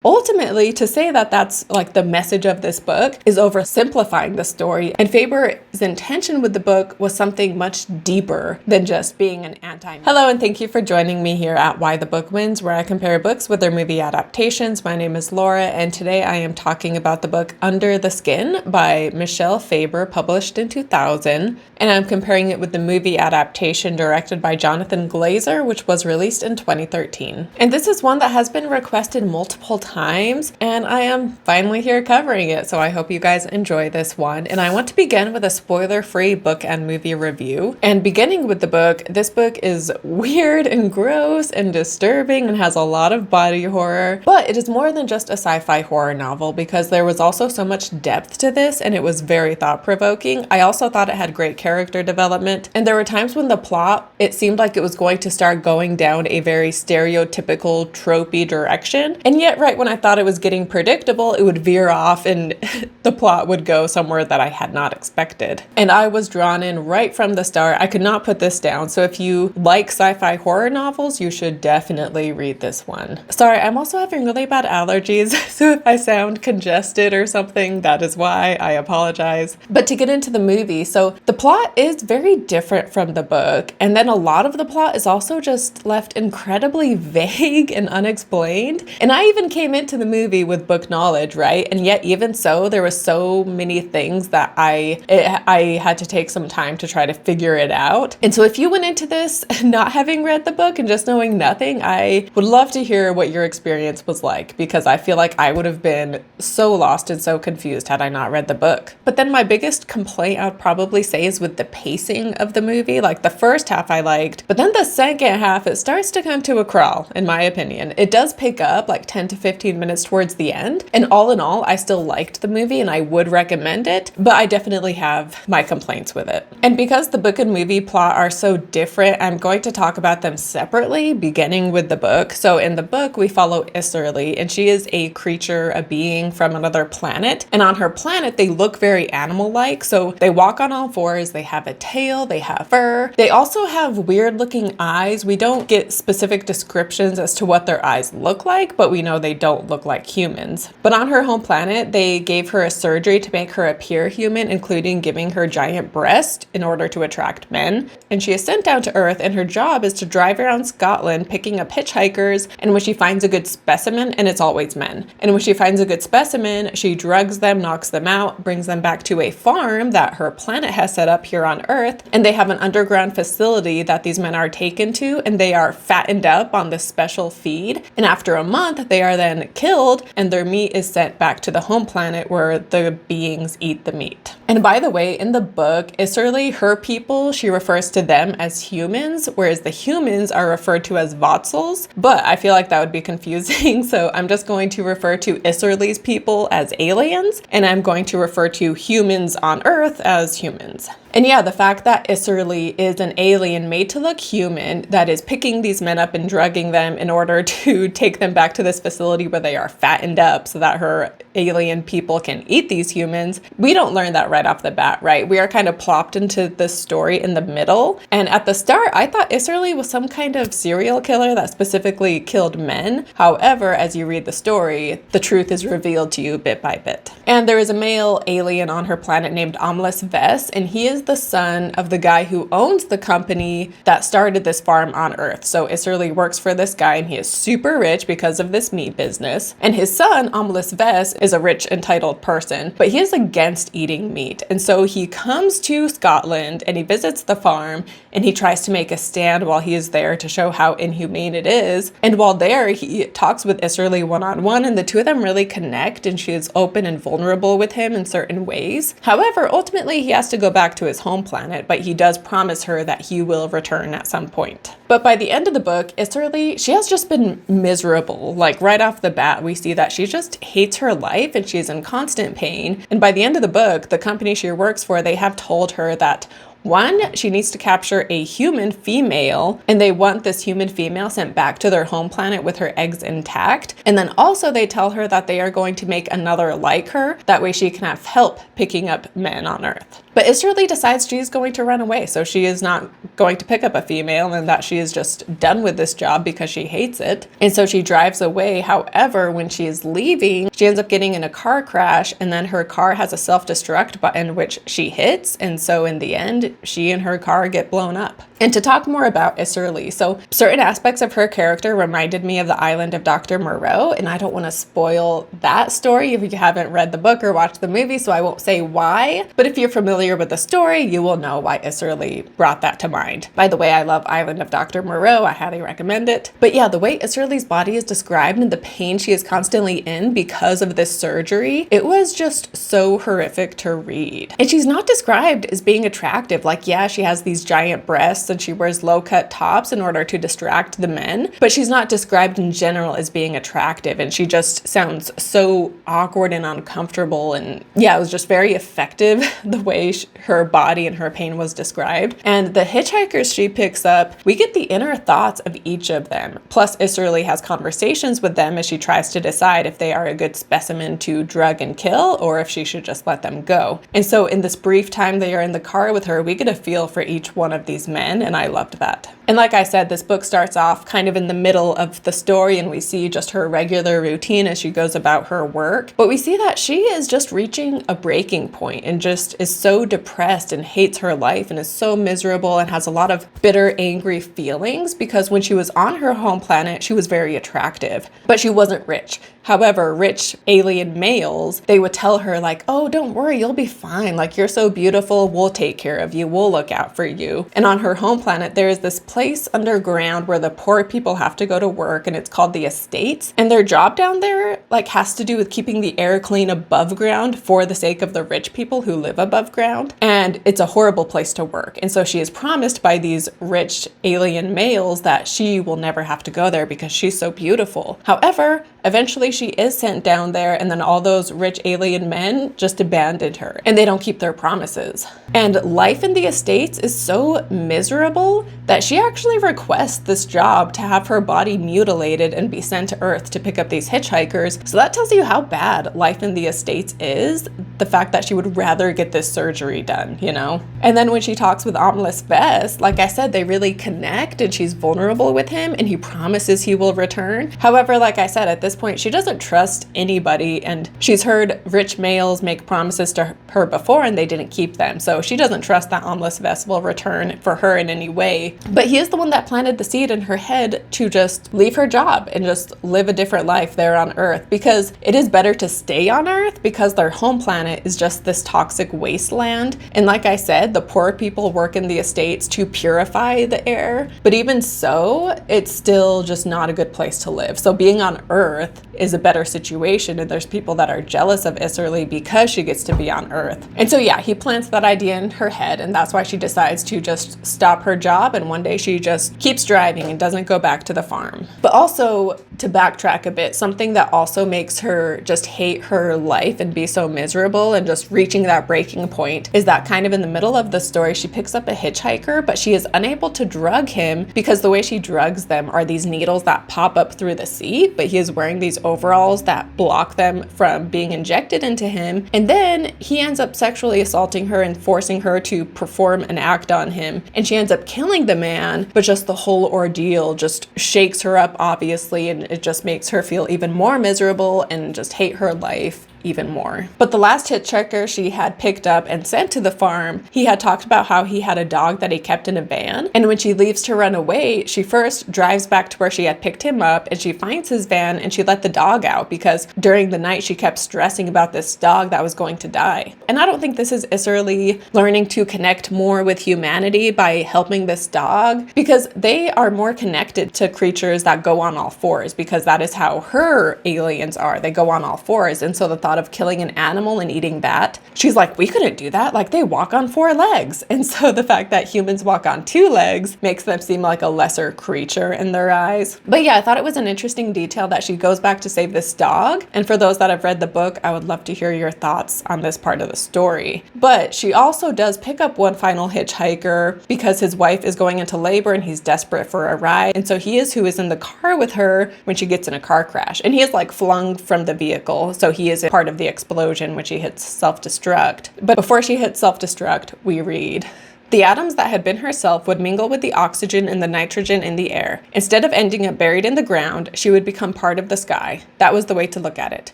ultimately, to say that that's like the message of this book is oversimplifying the story. And Faber's intention with the book was something much deeper than just being an anti. Hello, and thank you for joining me here at Why the Book Wins, where I compare books with their movie adaptations. My name is Laura, and today I am talking about the book Under the Skin by Michel Faber, published in 2000. And I'm comparing it with the movie adaptation directed by Jonathan Glazer, which was released in 2013. And this is one that has been requested multiple times, and I am finally here covering it, so I hope you guys enjoy this one. And I want to begin with a spoiler-free book and movie review. And beginning with the book, this book is weird and gross and disturbing and has a lot of body horror, but it is more than just a sci-fi horror novel because there was also so much depth to this and it was very thought-provoking. I also thought it had great character development, and there were times when the plot, it seemed like it was going to start going down a very stereotypical, tropey direction, and yet right when I thought it was getting predictable, it would veer off and the plot would go somewhere that I had not expected. And I was drawn in right from the start. I could not put this down, so if you like sci-fi horror novels, you should definitely read this one. Sorry, I'm also having really bad allergies, so if I sound congested or something, that is why. I apologize. But to get into the movie, so the plot is very different from the book, and then a lot of the plot is also just left incredibly vague and unexplained. And I even came into the movie with book knowledge, right? And yet even so, there were so many things that I had to take some time to try to figure it out. And so if you went into this not having read the book and just knowing nothing, I would love to hear what your experience was like, because I feel like I would have been so lost and so confused had I not read the book. But then my biggest complaint I would probably say is with the pacing of the movie. Like the first half I liked, but then the second half, it starts to come to a crawl, in my opinion. It does pick up like 10 to 15 minutes towards the end. And all in all, I still liked the movie and I would recommend it, but I definitely have my complaints with it. And because the book and movie plot are so different, I'm going to talk about them separately, beginning with the book. So in the book, we follow Isserly, and she is a creature, a being from another planet. And on her planet, they look very animal-like. So they walk on all fours, they have a tail, they have fur. They also have weird looking eyes. We don't get specific descriptions as to what their eyes look like, but we know they don't look like humans. But on her home planet, they gave her a surgery to make her appear human, including giving her giant breast in order to attract men. And she is sent down to Earth, and her job is to drive around Scotland picking up hitchhikers, and when she finds a good specimen, and it's always men, and when she finds a good specimen, she drugs them, knocks them out, brings them back to a farm that her planet has set up here on Earth, and they have an underground facility that these men are taken to, and they are fattened up on this special feed, and after a month they are then killed and their meat is sent back to the home planet where the beings eat the meat. And by the way, in the book, Isserly, her people, she refers to them as humans, whereas the humans are referred to as Voxels, but I feel like that would be confusing, so I'm just going to refer to Isserly's people as aliens, and I'm going to refer to humans on Earth as humans. And yeah, the fact that Isserly is an alien made to look human that is picking these men up and drugging them in order to take them back to this facility where they are fattened up so that her alien people can eat these humans, we don't learn that right off the bat, right? We are kind of plopped into this story in the middle. And at the start, I thought Isserly was some kind of serial killer that specifically killed men. However, as you read the story, the truth is revealed to you bit by bit. And there is a male alien on her planet named Omlis Vess, and he is the son of the guy who owns the company that started this farm on Earth. So Isserly works for this guy, and he is super rich because of this meat business. And his son, Omlis Vess, is a rich, entitled person, but he is against eating meat. And so he comes to Scotland and he visits the farm and he tries to make a stand while he is there to show how inhumane it is. And while there, he talks with Isserly one-on-one, and the two of them really connect, and she is open and vulnerable with him in certain ways. However, ultimately, he has to go back to his home planet, but he does promise her that he will return at some point. But by the end of the book, Isserly, she has just been miserable. Like right off the bat, we see that she just hates her life and she's in constant pain. And by the end of the book, the company she works for, they have told her that one, she needs to capture a human female, and they want this human female sent back to their home planet with her eggs intact. And then also they tell her that they are going to make another like her. That way she can have help picking up men on Earth. But Isserly decides she's going to run away. So she is not going to pick up a female and that she is just done with this job because she hates it. And so she drives away. However, when she is leaving, she ends up getting in a car crash, and then her car has a self-destruct button which she hits. And so in the end, she and her car get blown up. And to talk more about Isserly, so certain aspects of her character reminded me of the island of Dr. Moreau, and I don't want to spoil that story if you haven't read the book or watched the movie, so I won't say why. But if you're familiar with the story, you will know why Isserly brought that to mind. By the way, I love Island of Dr. Moreau. I highly recommend it. But yeah, the way Isserly's body is described and the pain she is constantly in because of this surgery, it was just so horrific to read. And she's not described as being attractive. Like, yeah, she has these giant breasts and she wears low-cut tops in order to distract the men, but she's not described in general as being attractive, and she just sounds so awkward and uncomfortable. And yeah, it was just very effective the way her body and her pain was described. And the hitchhikers she picks up, we get the inner thoughts of each of them. Plus, Isserly has conversations with them as she tries to decide if they are a good specimen to drug and kill or if she should just let them go. And so in this brief time they are in the car with her, we get a feel for each one of these men, and I loved that. And like I said, this book starts off kind of in the middle of the story, and we see just her regular routine as she goes about her work. But we see that she is just reaching a breaking point and just is so depressed and hates her life and is so miserable and has a lot of bitter, angry feelings because when she was on her home planet, she was very attractive, but she wasn't rich. However, rich alien males, they would tell her like, oh, don't worry, you'll be fine. Like, you're so beautiful. We'll take care of you. We'll look out for you. And on her home planet, there is this place underground where the poor people have to go to work, and it's called the Estates. And their job down there like has to do with keeping the air clean above ground for the sake of the rich people who live above ground. And it's a horrible place to work. And so she is promised by these rich alien males that she will never have to go there because she's so beautiful. However, eventually she is sent down there, and then all those rich alien men just abandoned her and they don't keep their promises. And life in the Estates is so miserable that she actually requests this job to have her body mutilated and be sent to Earth to pick up these hitchhikers. So that tells you how bad life in the Estates is, the fact that she would rather get this surgery done, you know? And then when she talks with Omeless Vest, like I said, they really connect and she's vulnerable with him and he promises he will return. However, like I said, at this point, she doesn't trust anybody, and she's heard rich males make promises to her before and they didn't keep them. So she doesn't trust that Omeless Vest will return for her in any way. But he is the one that planted the seed in her head to just leave her job and just live a different life there on Earth, because it is better to stay on Earth because their home planet is just this toxic wasteland. And like I said, the poor people work in the estates to purify the air. But even so, it's still just not a good place to live. So being on Earth is a better situation, and there's people that are jealous of Isserly because she gets to be on Earth. And so yeah, he plants that idea in her head, and that's why she decides to just stop her job, and one day she just keeps driving and doesn't go back to the farm. But also, to backtrack a bit, something that also makes her just hate her life and be so miserable and just reaching that breaking point is that kind of in the middle of the story, she picks up a hitchhiker, but she is unable to drug him because the way she drugs them are these needles that pop up through the seat, but he is wearing these overalls that block them from being injected into him. And then he ends up sexually assaulting her and forcing her to perform an act on him. And she ends up killing the man, but just the whole ordeal just shakes her up, obviously, and it just makes her feel even more miserable and just hate her life even more. But the last hitchhiker she had picked up and sent to the farm, he had talked about how he had a dog that he kept in a van. And when she leaves to run away, she first drives back to where she had picked him up and she finds his van and she let the dog out because during the night she kept stressing about this dog that was going to die. And I don't think this is Isserly learning to connect more with humanity by helping this dog, because they are more connected to creatures that go on all fours, because that is how her aliens are. They go on all fours. And so the thought of killing an animal and eating that, she's like, we couldn't do that. Like, they walk on 4 legs. And so the fact that humans walk on 2 legs makes them seem like a lesser creature in their eyes. But yeah, I thought it was an interesting detail that she goes back to save this dog. And for those that have read the book, I would love to hear your thoughts on this part of the story. But she also does pick up one final hitchhiker because his wife is going into labor and he's desperate for a ride. And so he is who is in the car with her when she gets in a car crash. And he is like flung from the vehicle. So he is a part part of the explosion when she hits self-destruct. But before she hits self-destruct, we read, "The atoms that had been herself would mingle with the oxygen and the nitrogen in the air. Instead of ending up buried in the ground, she would become part of the sky. That was the way to look at it.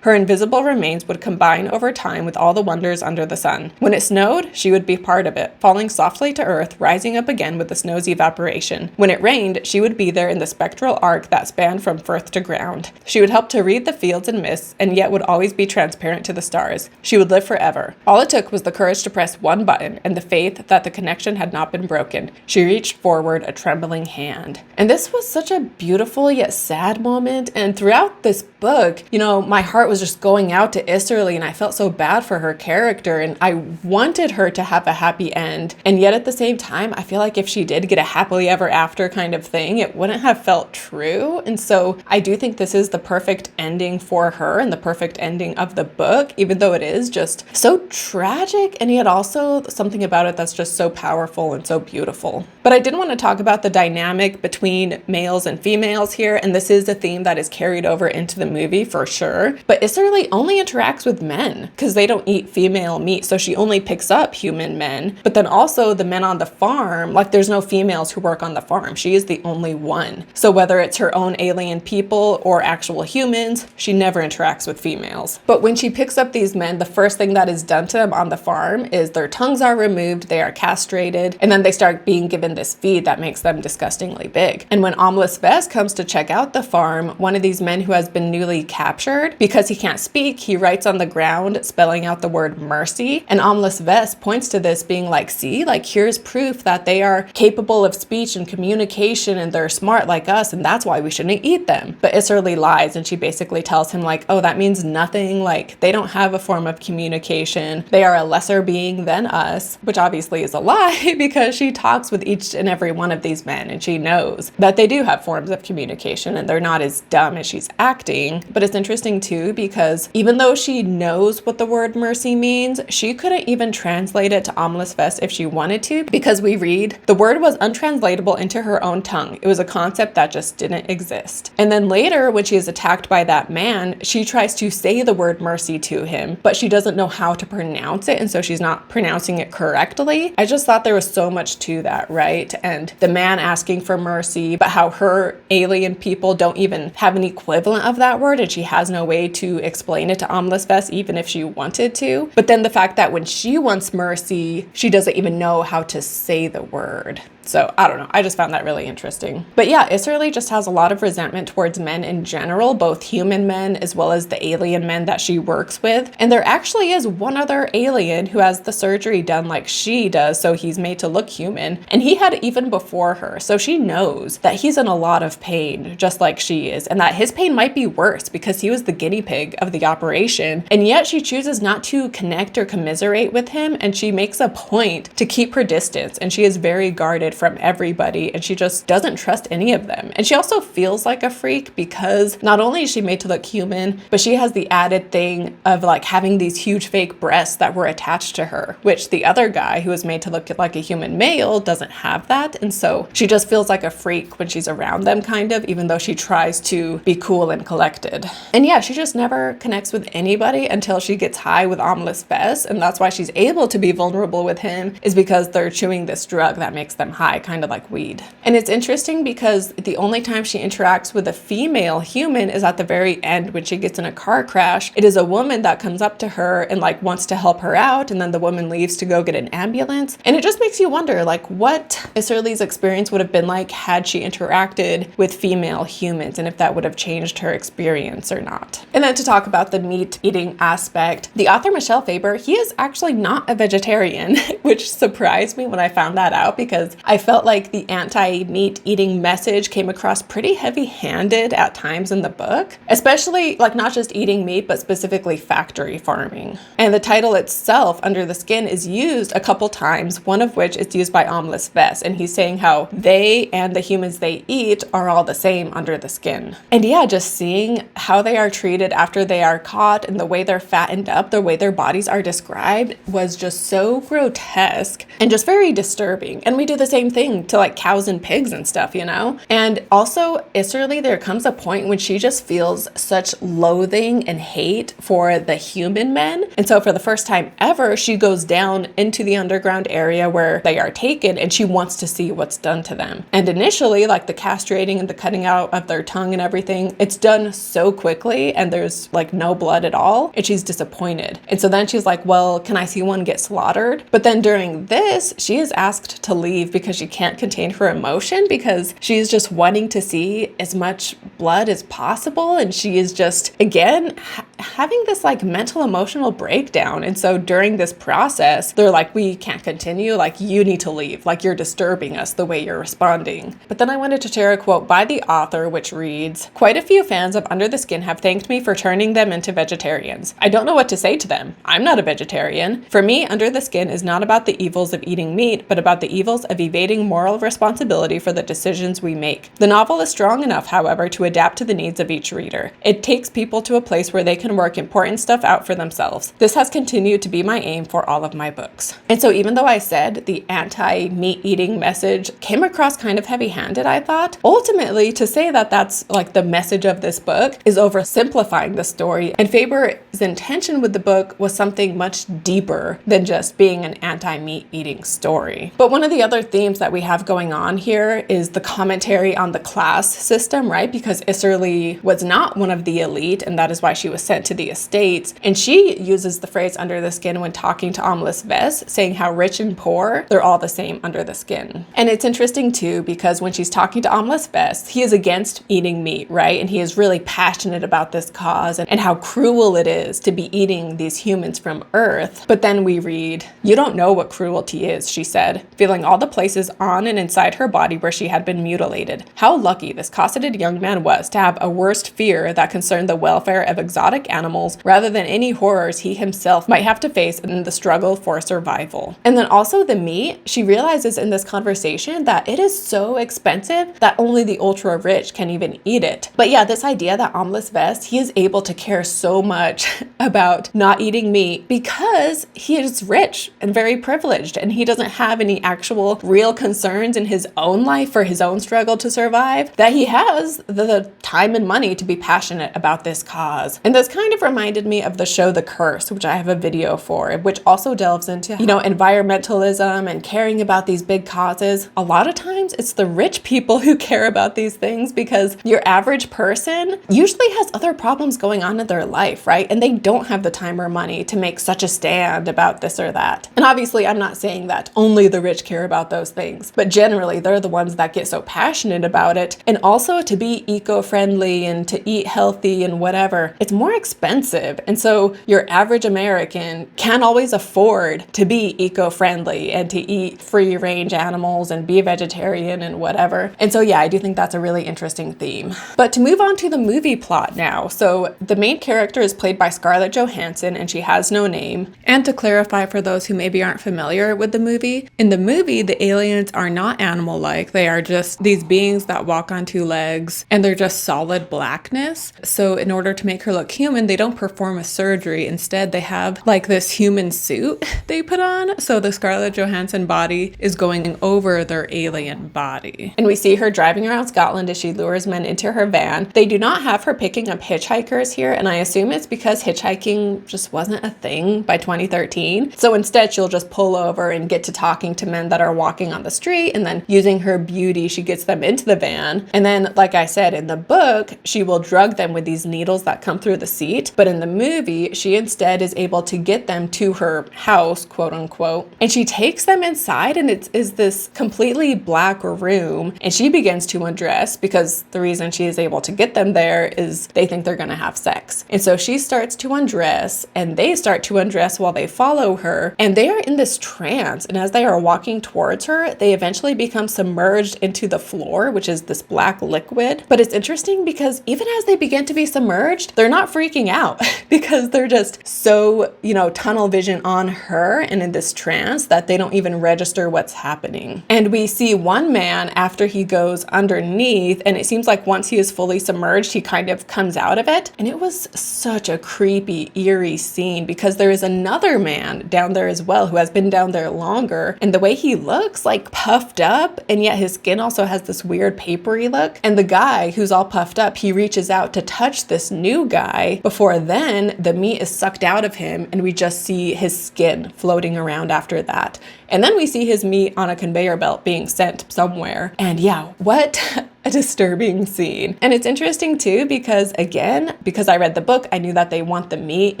Her invisible remains would combine over time with all the wonders under the sun. When it snowed, she would be part of it, falling softly to earth, rising up again with the snow's evaporation. When it rained, she would be there in the spectral arc that spanned from firth to ground. She would help to read the fields and mists, and yet would always be transparent to the stars. She would live forever. All it took was the courage to press one button and the faith that the connection had not been broken. She reached forward a trembling hand." And this was such a beautiful yet sad moment. And throughout this book, my heart was just going out to Isserly, and I felt so bad for her character, and I wanted her to have a happy end. And yet at the same time, I feel like if she did get a happily ever after kind of thing, it wouldn't have felt true. And so I do think this is the perfect ending for her and the perfect ending of the book, even though it is just so tragic, and yet also something about it that's just so powerful and so beautiful. But I did want to talk about the dynamic between males and females here, and this is a theme that is carried over into the movie for sure. But Isserly only interacts with men because they don't eat female meat, so she only picks up human men. But then also the men on the farm, like there's no females who work on the farm. She is the only one. So whether it's her own alien people or actual humans, she never interacts with females. But when she picks up these men, the first thing that is done to them on the farm is their tongues are removed, they are castrated, and then they start being given this feed that makes them disgustingly big. And when Amlis Vest comes to check out the farm, one of these men who has been newly captured, because he can't speak, he writes on the ground spelling out the word mercy. And Amlis Vest points to this being like, see, like here's proof that they are capable of speech and communication and they're smart like us, and that's why we shouldn't eat them. But Isserly lies, and she basically tells him like, oh, that means nothing. Like they don't have a form of communication. They are a lesser being than us, which obviously is a lie because she talks with each and every one of these men and she knows that they do have forms of communication and they're not as dumb as she's acting. But it's interesting too because even though she knows what the word mercy means, she couldn't even translate it to Amlis Vest if she wanted to, because we read, "The word was untranslatable into her own tongue. It was a concept that just didn't exist." And then later when she is attacked by that man, she tries to say the word mercy to him, but she doesn't know how to pronounce it, and so she's not pronouncing it correctly. I just thought there was so much to that, right? And the man asking for mercy, but how her alien people don't even have an equivalent of that word, and she has no way to explain it to Amlis Vest even if she wanted to. But then the fact that when she wants mercy, she doesn't even know how to say the word. So I don't know. I just found that really interesting. But yeah, Isserly just has a lot of resentment towards men in general, both human men as well as the alien men that she works with. And there actually is one other alien who has the surgery done like she does, so he's made to look human. And he had it even before her. So she knows that he's in a lot of pain, just like she is, and that his pain might be worse because he was the guinea pig of the operation. And yet she chooses not to connect or commiserate with him, and she makes a point to keep her distance, and she is very guarded from everybody, and she just doesn't trust any of them. And she also feels like a freak because not only is she made to look human, but she has the added thing of like having these huge fake breasts that were attached to her, which the other guy who was made to look like a human male doesn't have that. And so she just feels like a freak when she's around them, kind of, even though she tries to be cool and collected. And yeah, she just never connects with anybody until she gets high with Amlis Vest, and that's why she's able to be vulnerable with him, is because they're chewing this drug that makes them high, kind of like weed. And it's interesting because the only time she interacts with a female human is at the very end when she gets in a car crash. It is a woman that comes up to her and like wants to help her out, and then the woman leaves to go get an ambulance. And it just makes you wonder like what Isserly's experience would have been like had she interacted with female humans, and if that would have changed her experience or not. And then to talk about the meat eating aspect, the author Michel Faber, he is actually not a vegetarian, which surprised me when I found that out because I felt like the anti-meat eating message came across pretty heavy-handed at times in the book, especially like not just eating meat, but specifically factory farming. And the title itself, Under the Skin, is used a couple times, one of which is used by Amlis Vest, and he's saying how they and the humans they eat are all the same under the skin. And yeah, just seeing how they are treated after they are caught and the way they're fattened up, the way their bodies are described was just so grotesque and just very disturbing. And we do the same same thing to like cows and pigs and stuff, you know? And also, Isserly, there comes a point when she just feels such loathing and hate for the human men. And so for the first time ever, she goes down into the underground area where they are taken, and she wants to see what's done to them. And initially, like the castrating and the cutting out of their tongue and everything, it's done so quickly and there's like no blood at all, and she's disappointed. And so then she's like, well, can I see one get slaughtered? But then during this, she is asked to leave because she can't contain her emotion, because she's just wanting to see as much blood as possible. And she is just, again, having this like mental emotional breakdown. And so during this process, they're like, we can't continue. Like, you need to leave. Like, you're disturbing us the way you're responding. But then I wanted to share a quote by the author, which reads, "Quite a few fans of Under the Skin have thanked me for turning them into vegetarians. I don't know what to say to them. I'm not a vegetarian. For me, Under the Skin is not about the evils of eating meat, but about the evils of evading moral responsibility for the decisions we make. The novel is strong enough, however, to adapt to the needs of each reader. It takes people to a place where they can work important stuff out for themselves. This has continued to be my aim for all of my books." And so even though I said the anti-meat eating message came across kind of heavy-handed, I thought, ultimately to say that that's like the message of this book is oversimplifying the story. And Faber's intention with the book was something much deeper than just being an anti-meat eating story. But one of the other themes that we have going on here is the commentary on the class system, right? Because Isserly was not one of the elite, and that is why she was sent to the estates. And she uses the phrase under the skin when talking to Amlis Ves, saying how rich and poor, they're all the same under the skin. And it's interesting too, because when she's talking to Amlis Ves, he is against eating meat, right? And he is really passionate about this cause and how cruel it is to be eating these humans from Earth. But then we read, "You don't know what cruelty is," she said, feeling all the places on and inside her body where she had been mutilated. How lucky this cosseted young man was to have a worst fear that concerned the welfare of exotic animals rather than any horrors he himself might have to face in the struggle for survival. And then also the meat, she realizes in this conversation that it is so expensive that only the ultra rich can even eat it. But yeah, this idea that Amlis Ves, he is able to care so much about not eating meat because he is rich and very privileged, and he doesn't have any actual real concerns in his own life for his own struggle to survive, that he has the time and money to be passionate about this cause. And this kind of reminded me of the show The Curse, which I have a video for, which also delves into, environmentalism and caring about these big causes. A lot of times it's the rich people who care about these things, because your average person usually has other problems going on in their life, right? And they don't have the time or money to make such a stand about this or that. And obviously I'm not saying that only the rich care about those things, but generally they're the ones that get so passionate about it. And also to be eco-friendly and to eat healthy and whatever, it's more expensive. And so your average American can't always afford to be eco-friendly and to eat free-range animals and be vegetarian and whatever. And so yeah, I do think that's a really interesting theme. But to move on to the movie plot now. So the main character is played by Scarlett Johansson, and she has no name. And to clarify for those who maybe aren't familiar with the movie, in the movie, the aliens are not animal-like. They are just these beings that walk on two legs, and they're just solid blackness. So in order to make her look human, they don't perform a surgery. Instead, they have like this human suit they put on. So the Scarlett Johansson body is going over their alien body. And we see her driving around Scotland as she lures men into her van. They do not have her picking up hitchhikers here, and I assume it's because hitchhiking just wasn't a thing by 2013. So instead, she'll just pull over and get to talking to men that are walking on the street, and then using her beauty, she gets them into the van. And then, like I said, in the book, she will drug them with these needles that come through the seat. But in the movie, she instead is able to get them to her house, quote unquote. And she takes them inside, and it is this completely black room. And she begins to undress, because the reason she is able to get them there is they think they're going to have sex. And so she starts to undress, and they start to undress while they follow her. And they are in this trance. And as they are walking towards her, they eventually become submerged into the floor, which is this black liquid. But it's interesting because even as they begin to be submerged, they're not freaking freaking out because they're just so, tunnel vision on her and in this trance that they don't even register what's happening. And we see one man after he goes underneath, and it seems like once he is fully submerged, he kind of comes out of it. And it was such a creepy, eerie scene because there is another man down there as well who has been down there longer. And the way he looks, like puffed up, and yet his skin also has this weird papery look. And the guy who's all puffed up, he reaches out to touch this new guy before then the meat is sucked out of him and we just see his skin floating around after that. And then we see his meat on a conveyor belt being sent somewhere. And yeah, what a disturbing scene. And it's interesting too, because I read the book, I knew that they want the meat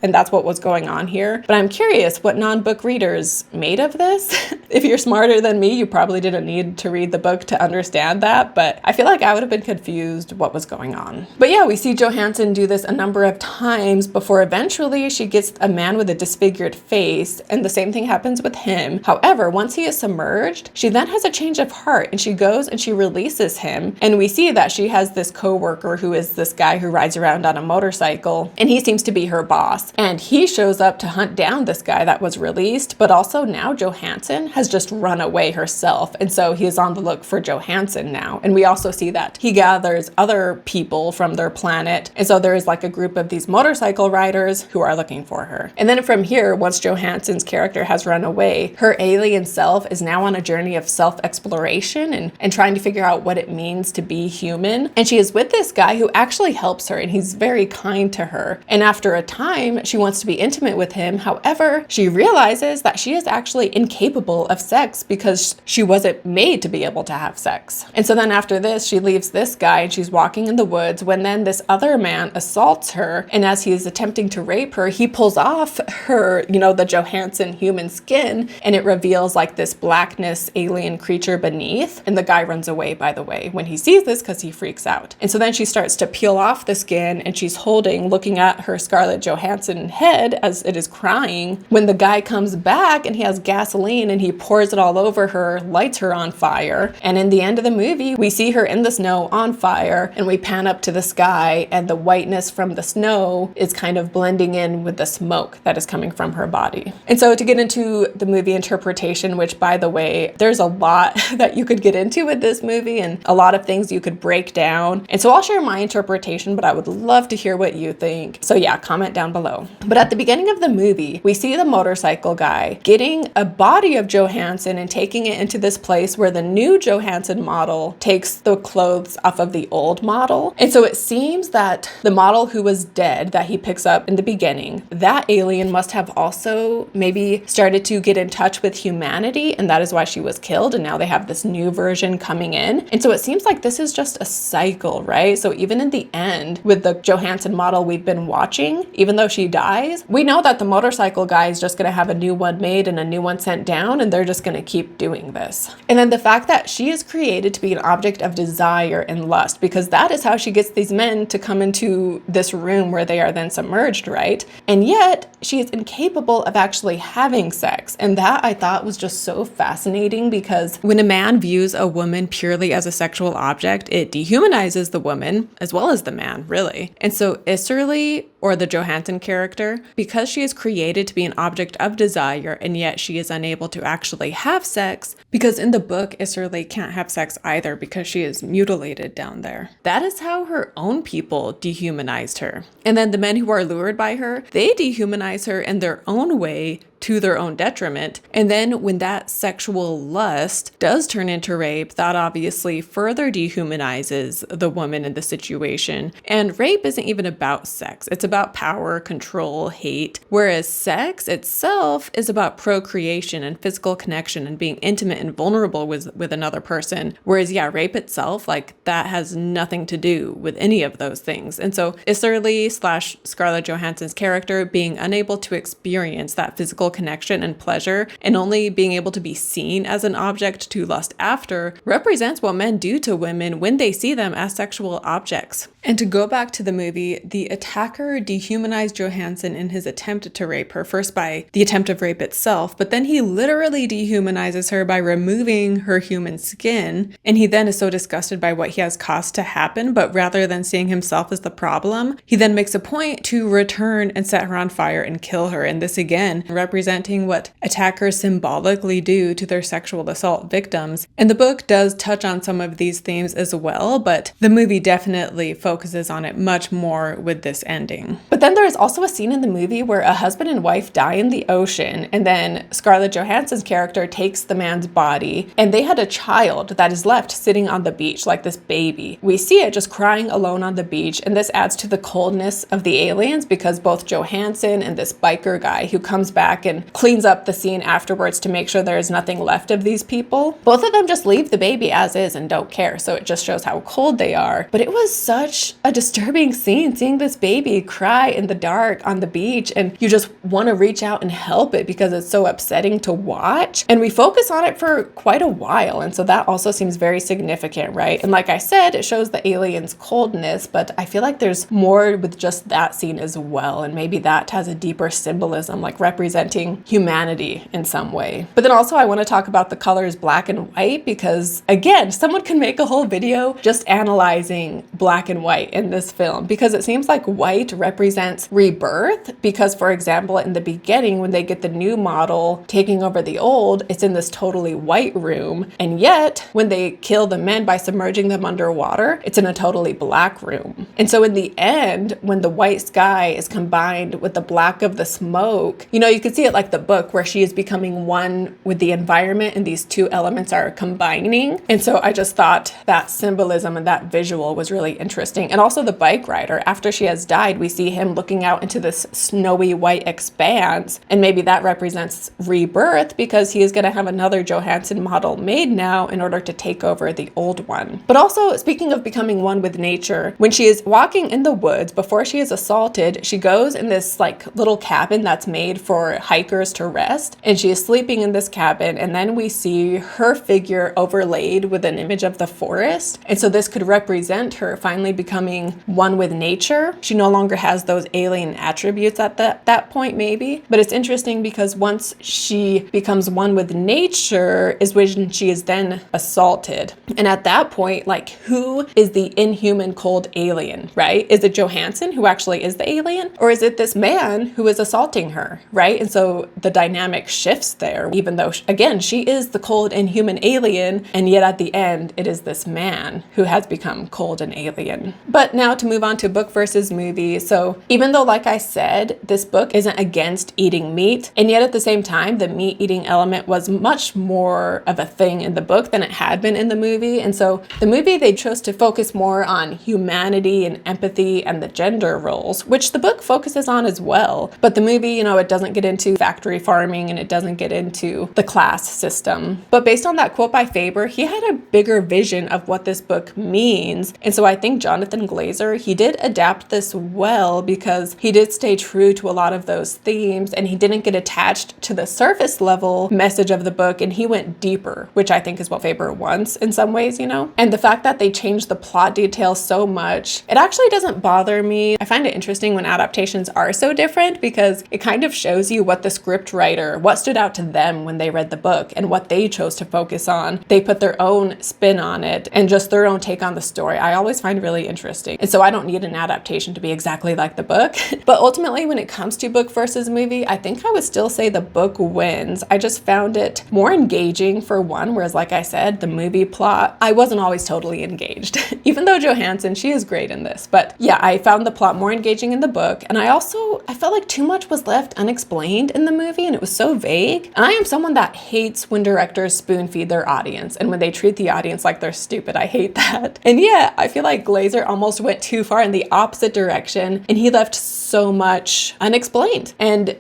and that's what was going on here. But I'm curious what non-book readers made of this. If you're smarter than me, you probably didn't need to read the book to understand that, but I feel like I would have been confused what was going on. But yeah, we see Johansson do this a number of times before eventually she gets a man with a disfigured face, and the same thing happens with him. However, once he is submerged, she then has a change of heart and she goes and she releases him. And we see that she has this co-worker who is this guy who rides around on a motorcycle, and he seems to be her boss. And he shows up to hunt down this guy that was released, but also now Johansson has just run away herself. And so he is on the look for Johansson now. And we also see that he gathers other people from their planet. And so there is like a group of these motorcycle riders who are looking for her. And then from here, once Johansson's character has run away, her alien self is now on a journey of self-exploration and trying to figure out what it means to be human. And she is with this guy who actually helps her, and he's very kind to her. And after a time, she wants to be intimate with him. However, she realizes that she is actually incapable of sex because she wasn't made to be able to have sex. And so then after this, she leaves this guy and she's walking in the woods when then this other man assaults her. And as he is attempting to rape her, he pulls off her, the Johansson human skin, and it reveals like this blackness alien creature beneath. And the guy runs away, by the way, when he sees this because he freaks out. And so then she starts to peel off the skin and she's looking at her Scarlett Johansson head as it is crying, when the guy comes back and he has gasoline and he pours it all over her, lights her on fire. And in the end of the movie, we see her in the snow on fire, and we pan up to the sky and the whiteness from the snow is kind of blending in with the smoke that is coming from her body. And so to get into the movie interpretation, which by the way, there's a lot that you could get into with this movie and a lot of things you could break down. And so I'll share my interpretation, but I would love to hear what you think. So yeah, comment down below. But at the beginning of the movie, we see the motorcycle guy getting a body of Johansson and taking it into this place where the new Johansson model takes the clothes off of the old model. And so it seems that the model who was dead that he picks up in the beginning, that alien must have also maybe started to get in touch with humanity, and that is why she was killed. And now they have this new version coming in. And so it seems like this is just a cycle, right? So even in the end with the Johansson model we've been watching, even though she dies, we know that the motorcycle guy is just going to have a new one made and a new one sent down, and they're just going to keep doing this. And then the fact that she is created to be an object of desire and lust, because that is how she gets these men to come into this room where they are then submerged, right? And yet she is incapable of actually having sex. And that I thought was just so fascinating, because when a man views a woman purely as a sexual object, it dehumanizes the woman as well as the man, really. And so Isserly, or the Johansson character, because she is created to be an object of desire and yet she is unable to actually have sex, because in the book Isserly can't have sex either because she is mutilated down there. That is how her own people dehumanized her. And then the men who are lured by her, they dehumanize her in their own way to their own detriment. And then when that sexual lust does turn into rape, that obviously further dehumanizes the woman in the situation. And rape isn't even about sex. It's about power, control, hate. Whereas sex itself is about procreation and physical connection and being intimate and vulnerable with another person. Whereas rape itself, like that has nothing to do with any of those things. And so Isserly / Scarlett Johansson's character being unable to experience that physical connection and pleasure, and only being able to be seen as an object to lust after, represents what men do to women when they see them as sexual objects. And to go back to the movie, the attacker Faber dehumanized Johansson in his attempt to rape her, first by the attempt of rape itself, but then he literally dehumanizes her by removing her human skin, and he then is so disgusted by what he has caused to happen, but rather than seeing himself as the problem, he then makes a point to return and set her on fire and kill her, and this again representing what attackers symbolically do to their sexual assault victims. And the book does touch on some of these themes as well, but the movie definitely focuses on it much more with this ending. But then there's also a scene in the movie where a husband and wife die in the ocean, and then Scarlett Johansson's character takes the man's body, and they had a child that is left sitting on the beach, like this baby. We see it just crying alone on the beach, and this adds to the coldness of the aliens because both Johansson and this biker guy who comes back and cleans up the scene afterwards to make sure there is nothing left of these people, both of them just leave the baby as is and don't care. So it just shows how cold they are. But it was such a disturbing scene, seeing this baby cry in the dark on the beach, and you just want to reach out and help it because it's so upsetting to watch. And we focus on it for quite a while, and so that also seems very significant, right? And like I said, it shows the aliens' coldness, but I feel like there's more with just that scene as well, and maybe that has a deeper symbolism, like representing humanity in some way. But then also I want to talk about the colors black and white because, again, someone can make a whole video just analyzing black and white in this film because it seems like white represents rebirth because, for example, in the beginning when they get the new model taking over the old, it's in this totally white room, and yet when they kill the men by submerging them underwater, it's in a totally black room. And so in the end, when the white sky is combined with the black of the smoke, you can see it like the book where she is becoming one with the environment and these two elements are combining. And so I just thought that symbolism and that visual was really interesting. And also the bike rider, after she has died, we see him looking out into this snowy white expanse, and maybe that represents rebirth because he is going to have another Johansson model made now in order to take over the old one. But also, speaking of becoming one with nature, when she is walking in the woods before she is assaulted, she goes in this like little cabin that's made for hikers to rest, and she is sleeping in this cabin, and then we see her figure overlaid with an image of the forest. And so this could represent her finally becoming one with nature. She no longer has those alien attributes at that point maybe, but it's interesting because once she becomes one with nature is when she is then assaulted. And at that point, like, who is the inhuman cold alien, right? Is it Johansson who actually is the alien, or is it this man who is assaulting her, right? And so the dynamic shifts there, even though, again, she is the cold inhuman alien, and yet at the end, it is this man who has become cold and alien. But now to move on to book versus movie. So even though, like I said, this book isn't against eating meat, and yet at the same time, the meat eating element was much more of a thing in the book than it had been in the movie. And so the movie, they chose to focus more on humanity and empathy and the gender roles, which the book focuses on as well. But the movie, it doesn't get into factory farming and it doesn't get into the class system. But based on that quote by Faber, he had a bigger vision of what this book means. And so I think Jonathan Glazer, he did adapt this well because he did stay true to a lot of those themes and he didn't get attached to the surface level message of the book, and he went deeper, which I think is what Faber wants in some ways, And the fact that they changed the plot details so much, it actually doesn't bother me. I find it interesting when adaptations are so different because it kind of shows you what the script writer, what stood out to them when they read the book and what they chose to focus on. They put their own spin on it and just their own take on the story. I always find really interesting. And so I don't need an adaptation to be exactly like the book. But ultimately, when it comes to book versus movie, I think I would still say the book wins. I just found it more engaging for one, whereas like I said, the movie plot, I wasn't always totally engaged. Even though Johansson, she is great in this. But yeah, I found the plot more engaging in the book. And I felt like too much was left unexplained in the movie and it was so vague. And I am someone that hates when directors spoon feed their audience and when they treat the audience like they're stupid. I hate that. And yeah, I feel like Glazer almost went too far in the opposite direction and he left so much unexplained. And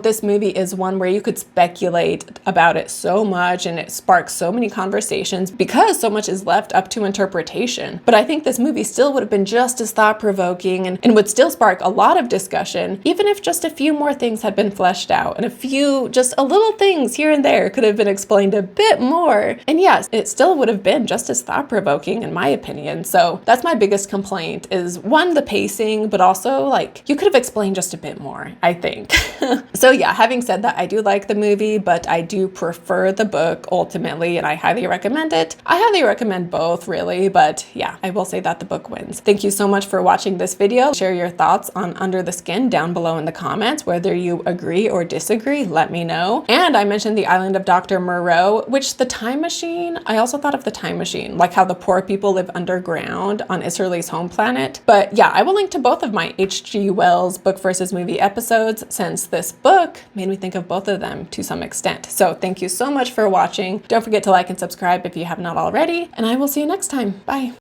this movie is one where you could speculate about it so much and it sparks so many conversations because so much is left up to interpretation. But I think this movie still would have been just as thought-provoking and would still spark a lot of discussion, even if just a few more things had been fleshed out and just a little things here and there could have been explained a bit more. And yes, it still would have been just as thought-provoking in my opinion. So that's my biggest complaint is one, the pacing, but also also like, you could have explained just a bit more, I think. So yeah, having said that, I do like the movie, but I do prefer the book ultimately, and I highly recommend it. I highly recommend both really, but yeah, I will say that the book wins. Thank you so much for watching this video. Share your thoughts on Under the Skin down below in the comments. Whether you agree or disagree, let me know. And I mentioned the island of Dr. Moreau, which the time machine, I also thought of the time machine, like how the poor people live underground on Isserly's home planet. But yeah, I will link to both of my H.G. Wells book versus movie episodes, since this book made me think of both of them to some extent. So thank you so much for watching. Don't forget to like and subscribe if you have not already, and I will see you next time. Bye.